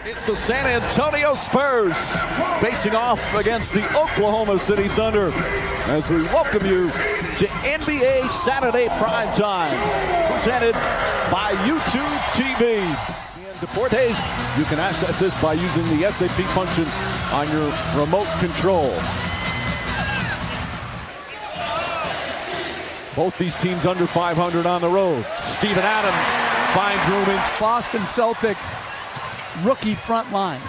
It's the San Antonio Spurs facing off against the Oklahoma City Thunder as we welcome you to NBA Saturday Prime Time, presented by YouTube TV. And Deportes, you can access this by using the SAP function on your remote control. Both these teams under 500 on the road. Steven Adams finds room in Boston Celtic rookie front line.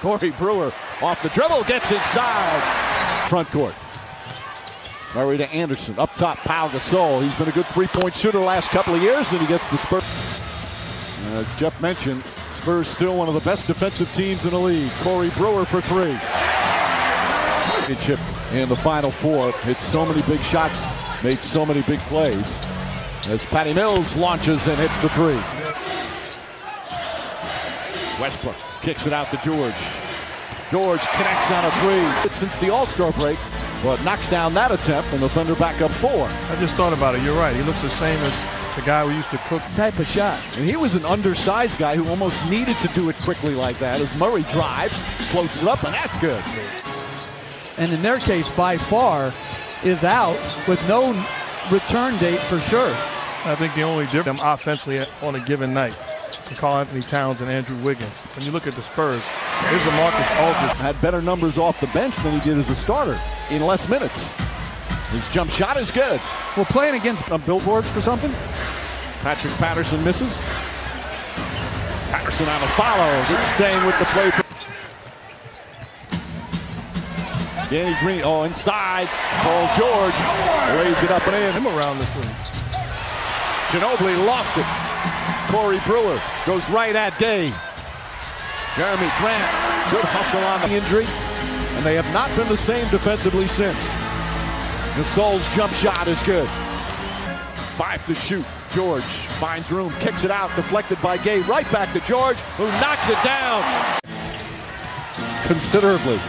Corey Brewer off the dribble, gets inside. Front court. Murray to Anderson. Up top, Pau Gasol. He's been a good three-point shooter the last couple of years, and he gets the Spurs. As Jeff mentioned, Spurs still one of the best defensive teams in the league. Corey Brewer for three. Chip in the Final Four. Hit so many big shots, made so many big plays. As Patty Mills launches and hits the three. Westbrook kicks it out to George. George connects on a three since the All-Star break, but knocks down that attempt, and the Thunder back up four. I just thought about it. You're right. He looks the same as the guy we used to cook. Type of shot. And he was an undersized guy who almost needed to do it quickly like that as Murray drives, floats it up, and that's good. And in their case, by far, is out with no return date for sure. I think the only difference offensively on a given night. Carl Anthony Towns and Andrew Wiggins. When you look at the Spurs, here's LaMarcus Aldridge. Had better numbers off the bench than he did as a starter in less minutes. His jump shot is good. We're playing against billboards for something. Patrick Patterson misses. Patterson on a follow. Just staying with the play. Danny Green, inside. Paul George lays it up and in. Him around this league. Ginobili lost it. Corey Brewer goes right at Day. Jeremy Grant, good hustle on the injury, and they have not been the same defensively since. Gasol's jump shot is good. 5 to shoot. George finds room, kicks it out, deflected by Gay. Right back to George, who knocks it down considerably.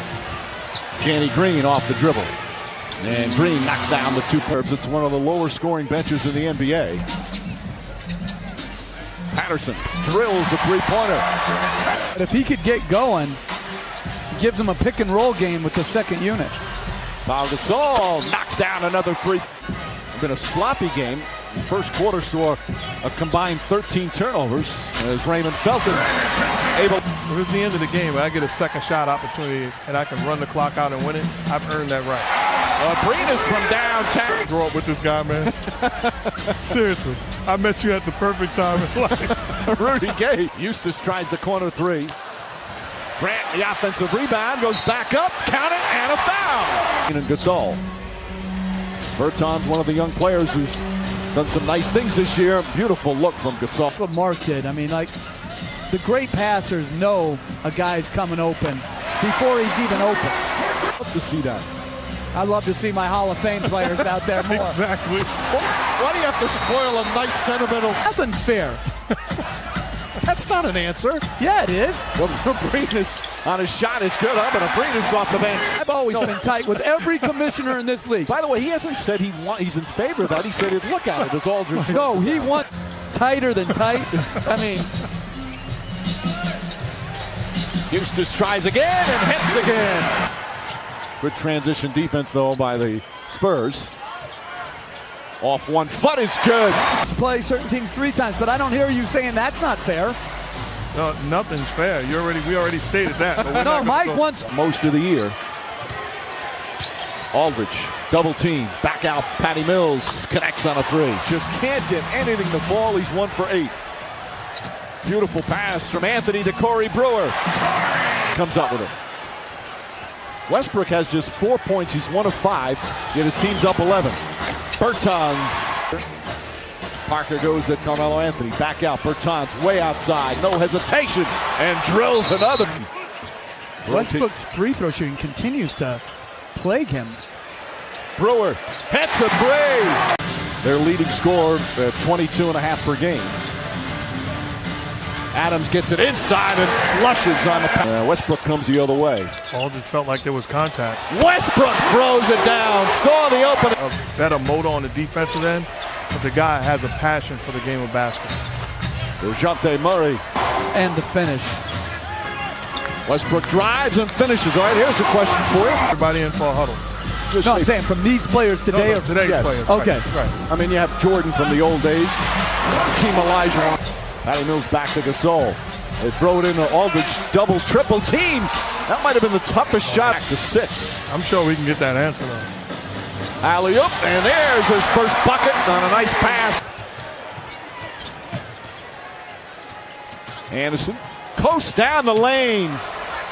Danny Green off the dribble. And Green knocks down the two curbs. It's one of the lower scoring benches in the NBA. Patterson drills the three-pointer. And if he could get going, it gives him a pick and roll game with the second unit. Pau Gasol knocks down another three. It's been a sloppy game. The first quarter saw a combined 13 turnovers as Raymond Felton able. If it's the end of the game, I get a second shot opportunity and I can run the clock out and win it, I've earned that right. Abrinas from downtown. Grow up with this guy, man. Seriously. I met you at the perfect time in life. Rudy Gay. Eustace tries the corner three. Grant, the offensive rebound, goes back up, count it, and a foul. And Gasol. Bertans, one of the young players who's done some nice things this year. Beautiful look from Gasol. That's what Mark did. I mean, like, the great passers know a guy's coming open before he's even open. Love to see that. I love to see my Hall of Fame players out there more. Exactly. Why do you have to spoil a nice sentimental? Nothing's fair. That's not an answer. Yeah, it is. Well, Abrinas on his shot is good up, and Abrinas off the bench. I've always been tight with every commissioner in this league. By the way, he hasn't said he's in favor of that. He said he'd look at it as Aldridge. No, he wants tighter than tight. I mean, Eustace tries again and hits again. Good transition defense, though, by the Spurs. Off 1 foot is good. Play certain teams 3 times, but I don't hear you saying that's not fair. No, nothing's fair. We already stated that. But no, Mike wants most of the year. Aldridge, double team, back out. Patty Mills connects on a three. Just can't get anything to fall. He's 1 for 8. Beautiful pass from Anthony to Corey Brewer. Comes up with it. Westbrook has just 4 points. He's 1 of 5. Yet his team's up 11. Bertans. Parker goes at Carmelo Anthony. Back out. Bertans way outside. No hesitation. And drills another. Westbrook's free throw shooting continues to plague him. Brewer hits a three. Their leading scorer at 22.5 per game. Adams gets it inside and flushes on the pass. Westbrook comes the other way. Aldridge felt like there was contact. Westbrook throws it down. Saw the opening. A better motor on the defensive end, but the guy has a passion for the game of basketball. DeJounte Murray. And the finish. Westbrook drives and finishes. All right, here's a question for you. Everybody in for a huddle. Just No, say- I'm saying from these players today. No, today's Yes. players. Okay. Right. I mean, you have Jordan from the old days. Team Elijah. Patty Mills back to Gasol. They throw it in the Aldridge double, triple team. That might have been the toughest shot. Back to 6. I'm sure we can get that answer though. Alley-oop, and there's his first bucket on a nice pass. Anderson coasts down the lane.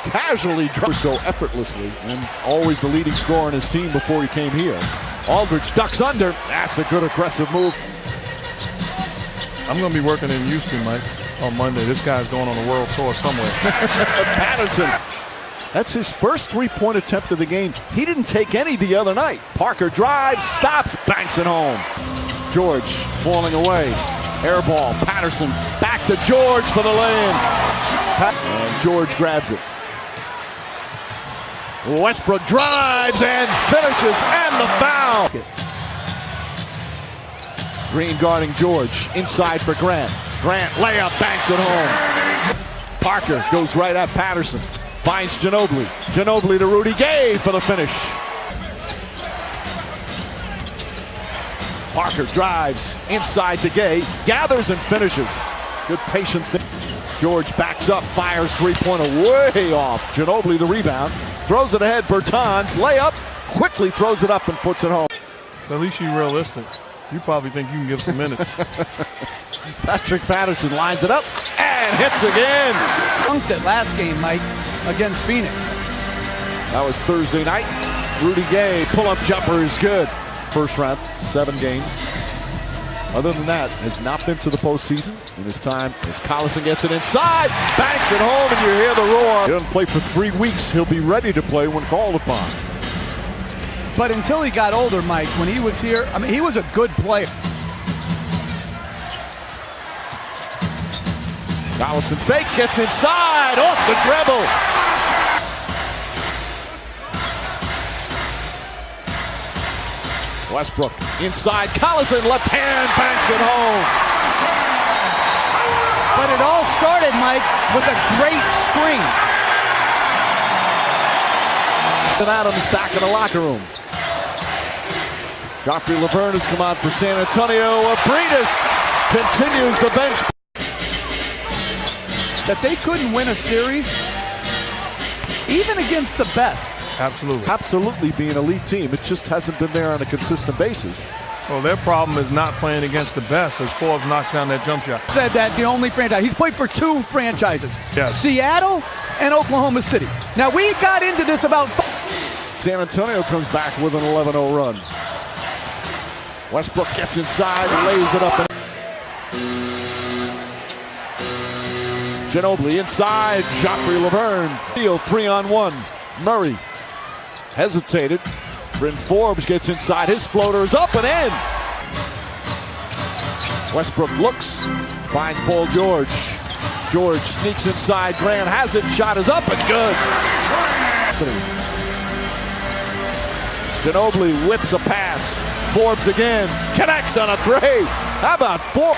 Casually drops so effortlessly, and always the leading scorer in his team before he came here. Aldridge ducks under. That's a good aggressive move. I'm going to be working in Houston, Mike, on Monday. This guy's going on a world tour somewhere. Patterson. That's his first three-point attempt of the game. He didn't take any the other night. Parker drives, stops, banks it home. George falling away. Air ball. Patterson back to George for the lay-in. And George grabs it. Westbrook drives and finishes, and the foul. Green guarding George. Inside for Grant. Grant layup, banks it home. Parker goes right at Patterson. Finds Ginobili. Ginobili to Rudy Gay for the finish. Parker drives inside to Gay. Gathers and finishes. Good patience there. George backs up, fires three-pointer way off. Ginobili the rebound. Throws it ahead. Bertans layup. Quickly throws it up and puts it home. At least you're realistic. You probably think you can give some minutes. Patrick Patterson lines it up and hits again. Dunked it last game, Mike, against Phoenix. That was Thursday night. Rudy Gay pull-up jumper is good. First round, 7 games. Other than that, has not been to the postseason in his time. As Collison gets it inside, banks it home, and you hear the roar. He doesn't play for 3 weeks. He'll be ready to play when called upon. But until he got older, Mike, when he was here, I mean, he was a good player. Collison fakes, gets inside, off the dribble. Westbrook inside, Collison left hand, banks it home. But it all started, Mike, with a great screen. And Adams back in the locker room. Joffrey Laverne has come on for San Antonio. Abridas continues the bench. That they couldn't win a series, even against the best. Absolutely. Absolutely be an elite team. It just hasn't been there on a consistent basis. Well, their problem is not playing against the best as Forbes knocks down that jump shot. Said that the only franchise. He's played for 2 franchises. Yes. Seattle and Oklahoma City. Now, we got into this about... San Antonio comes back with an 11-0 run. Westbrook gets inside and lays it up. Ginobili inside. Joffrey Laverne. Deal 3-on-1. Murray hesitated. Bryn Forbes gets inside. His floater is up and in. Westbrook looks. Finds Paul George. George sneaks inside. Grant has it. Shot is up and good. Ginobili whips a pass. Forbes again. Connects on a 3. How about 4?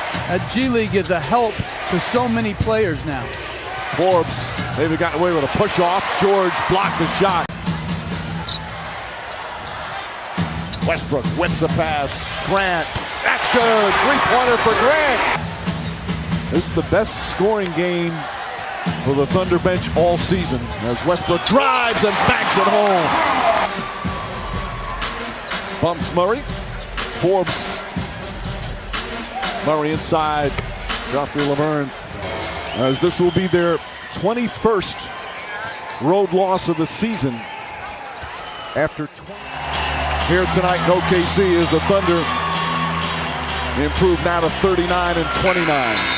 G League is a help to so many players now. Forbes maybe got away with a push off. George blocked the shot. Westbrook whips a pass. Grant. That's good. 3-pointer for Grant. This is the best scoring game for the Thunder bench all season as Westbrook drives and banks it home. Bumps Murray. Forbes. Murray inside. Joffrey Laverne. As this will be their 21st road loss of the season after 20. Here tonight in OKC is the Thunder improved now to 39-29.